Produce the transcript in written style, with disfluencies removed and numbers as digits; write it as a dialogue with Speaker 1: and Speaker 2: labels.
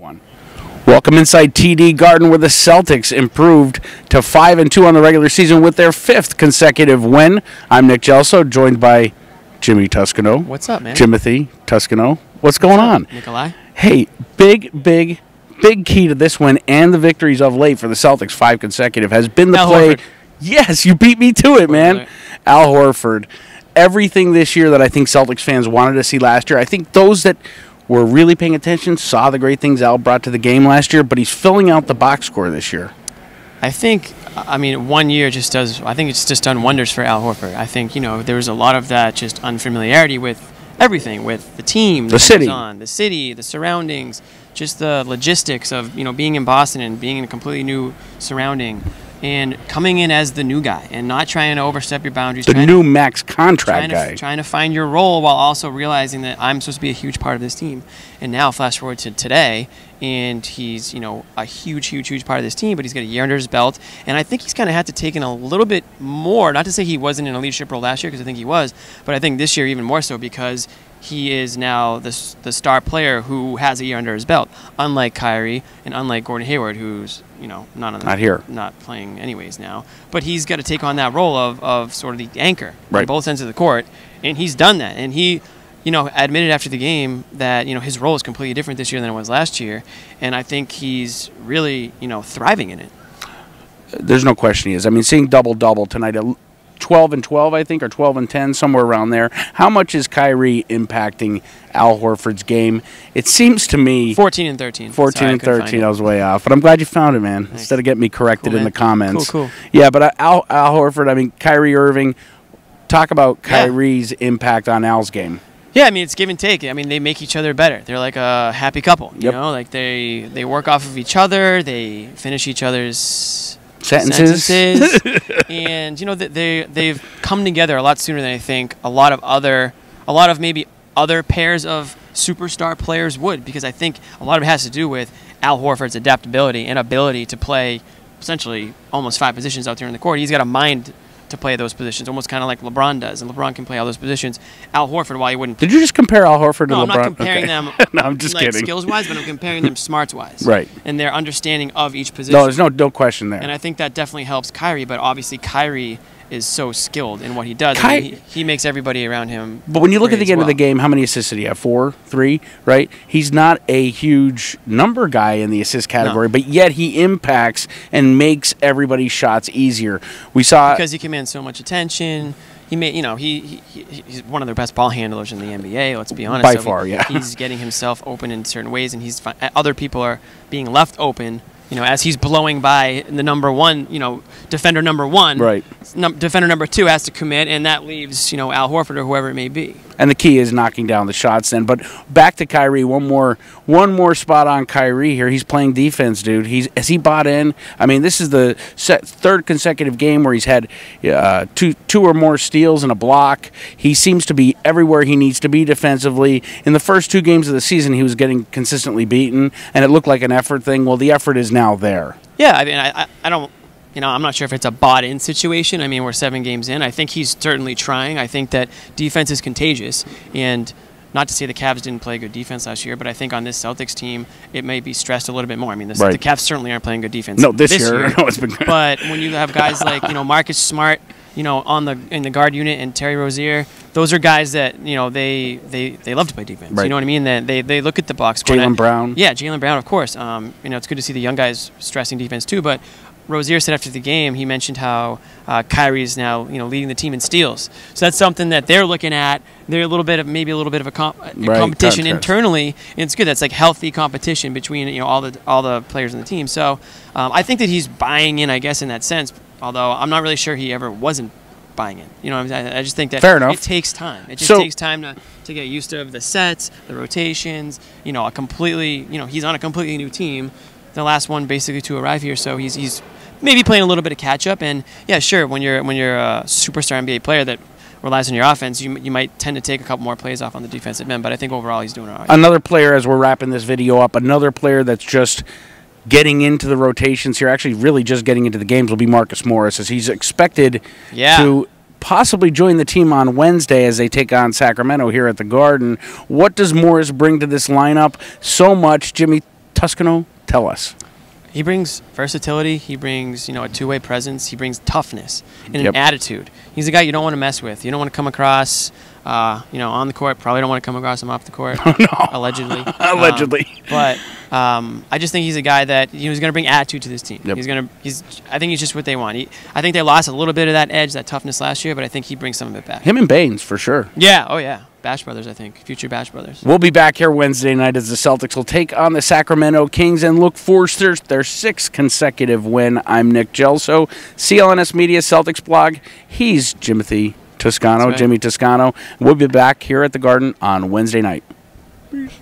Speaker 1: One. Welcome inside TD Garden, where the Celtics improved to 5-2 on the regular season with their 5th consecutive win. I'm Nick Gelso, joined by Jimmy Tuscano.
Speaker 2: What's up, man?
Speaker 1: Timothy Tuscano. What's going on?
Speaker 2: Nikolai?
Speaker 1: Hey, big key to this win and the victories of late for the Celtics, 5 consecutive, has been the play.
Speaker 2: Horford.
Speaker 1: Yes, you beat me to it, man. Al Horford. Everything this year that I think Celtics fans wanted to see last year. I think those that were really paying attention saw the great things Al brought to the game last year, but he's filling out the box score this year.
Speaker 2: I think, 1 year just does, I think it's just done wonders for Al Horford. I think, there was a lot of that just unfamiliarity with everything, with the team,
Speaker 1: the city,
Speaker 2: the surroundings, just the logistics of, being in Boston and being in a completely new surrounding and coming in as the new guy and not trying to overstep your boundaries.
Speaker 1: The new max contract guy.
Speaker 2: Trying to find your role while also realizing that I'm supposed to be a huge part of this team. And now flash forward to today, and he's, a huge part of this team, but he's got a year under his belt. And I think he's kind of had to take in a little bit more, not to say he wasn't in a leadership role last year, because I think he was, but I think this year even more so because he is now the star player who has a year under his belt, unlike KYRIE and unlike Gordon Hayward, who's not playing anyways now. But he's got to take on that role of sort of the anchor on both ends of the court, and he's done that. And he, admitted after the game that his role is completely different this year than it was last year, and I think he's really thriving in it.
Speaker 1: There's no question he is. I mean, seeing double-double tonight. 12-12, I think, or 12-10, somewhere around there. How much is KYRIE impacting Al Horford's game? It seems to me
Speaker 2: 14-13.
Speaker 1: 14-13. I was way off, but I'm glad you found it, man. Nice. Instead of getting me corrected in the comments.
Speaker 2: Cool.
Speaker 1: Yeah, but Al Horford. I mean, KYRIE Irving. Talk about KYRIE's impact on Al's game. Yeah,
Speaker 2: it's give and take. They make each other better. They're like a happy couple. You know, like they work off of each other. They finish each other's sentences. And they've come together a lot sooner than I think a lot of maybe other pairs of superstar players would, because I think a lot of it has to do with Al Horford's adaptability and ability to play essentially almost 5 positions out there in the court. He's got a mind to play those positions, almost kind of like LeBron does, and LeBron can play all those positions. Al Horford, while he wouldn't.
Speaker 1: Did you just compare Al Horford to LeBron?
Speaker 2: No, I'm not comparing them.
Speaker 1: No, I'm just kidding.
Speaker 2: Skills-wise, but I'm comparing them smarts-wise.
Speaker 1: Right.
Speaker 2: And their understanding of each position.
Speaker 1: No, there's no question there.
Speaker 2: And I think that definitely helps KYRIE, but obviously KYRIE is so skilled in what he does. He makes everybody around him.
Speaker 1: But when you look at the end of the game, how many assists did he have? 4, 3, right? He's not a huge number guy in the assist category, but yet he impacts and makes everybody's shots easier. We saw
Speaker 2: because he commands so much attention. He made, he's one of the best ball handlers in the NBA. Let's be honest.
Speaker 1: By far, yeah.
Speaker 2: He's getting himself open in certain ways, and other people are being left open. As he's blowing by the number one, defender number 1, right? Defender number 2 has to commit, and that leaves, Al Horford or whoever it may be. And
Speaker 1: the key is knocking down the shots then. But back to KYRIE, one more spot on KYRIE here. He's playing defense, dude. Has he bought in? I mean, this is the 3rd consecutive game where he's had two or more steals and a block. He seems to be everywhere he needs to be defensively. In the first 2 games of the season, he was getting consistently beaten, and it looked like an effort thing. Well, the effort is now there.
Speaker 2: Yeah, I don't. I'm not sure if it's a bought-in situation. We're 7 games in. I think he's certainly trying. I think that defense is contagious. And not to say the Cavs didn't play good defense last year, but I think on this Celtics team, it may be stressed a little bit more. The Cavs certainly aren't playing good defense.
Speaker 1: No, this year. No, it's been good.
Speaker 2: But when you have guys like, Marcus Smart, in the guard unit, and Terry Rozier, those are guys that, they love to play defense. Right. You know what I mean? They look at the box score.
Speaker 1: Jaylen Brown.
Speaker 2: Yeah, Jaylen Brown, of course. It's good to see the young guys stressing defense too, but Rozier said after the game, he mentioned how KYRIE is now, leading the team in steals. So that's something that they're looking at. They're maybe a little bit of a competition internally, and it's good. That's like healthy competition between all the players on the team. So I think that he's buying in, I guess, in that sense. Although I'm not really sure he ever wasn't buying in. I just think that it takes time. It just takes time to get used to the sets, the rotations. He's on a completely new team. The last one basically to arrive here, so he's maybe playing a little bit of catch up. And yeah, sure, when you're a superstar NBA player that relies on your offense, you might tend to take a couple more plays off on the defensive end. But I think overall he's doing all right.
Speaker 1: Another player, as we're wrapping this video up, another player that's just getting into the rotations here, actually really just getting into the games, will be Marcus Morris, as he's expected to possibly join the team on Wednesday as they take on Sacramento here at the Garden. What does Morris bring to this lineup? So much. Jimmy, Toscano, tell us.
Speaker 2: He brings versatility. He brings, a two-way presence. He brings toughness and
Speaker 1: Yep.
Speaker 2: an attitude. He's a guy you don't want to mess with. You don't want to come across, on the court. Probably don't want to come across him off the court.
Speaker 1: Oh, no.
Speaker 2: Allegedly.
Speaker 1: Allegedly.
Speaker 2: But I just think he's a guy that he's going to bring attitude to this team.
Speaker 1: Yep.
Speaker 2: I think he's just what they want. I think they lost a little bit of that edge, that toughness last year, but I think he brings some of it back.
Speaker 1: Him and Baines, for sure.
Speaker 2: Yeah. Oh yeah. Bash Brothers, I think. Future Bash Brothers.
Speaker 1: We'll be back here Wednesday night as the Celtics will take on the Sacramento Kings and look for their sixth consecutive win. I'm Nick Gelso, CLNS Media Celtics blog. He's Jimothy Toscano,
Speaker 2: right.
Speaker 1: Jimmy Toscano. We'll be back here at the Garden on Wednesday night. Peace.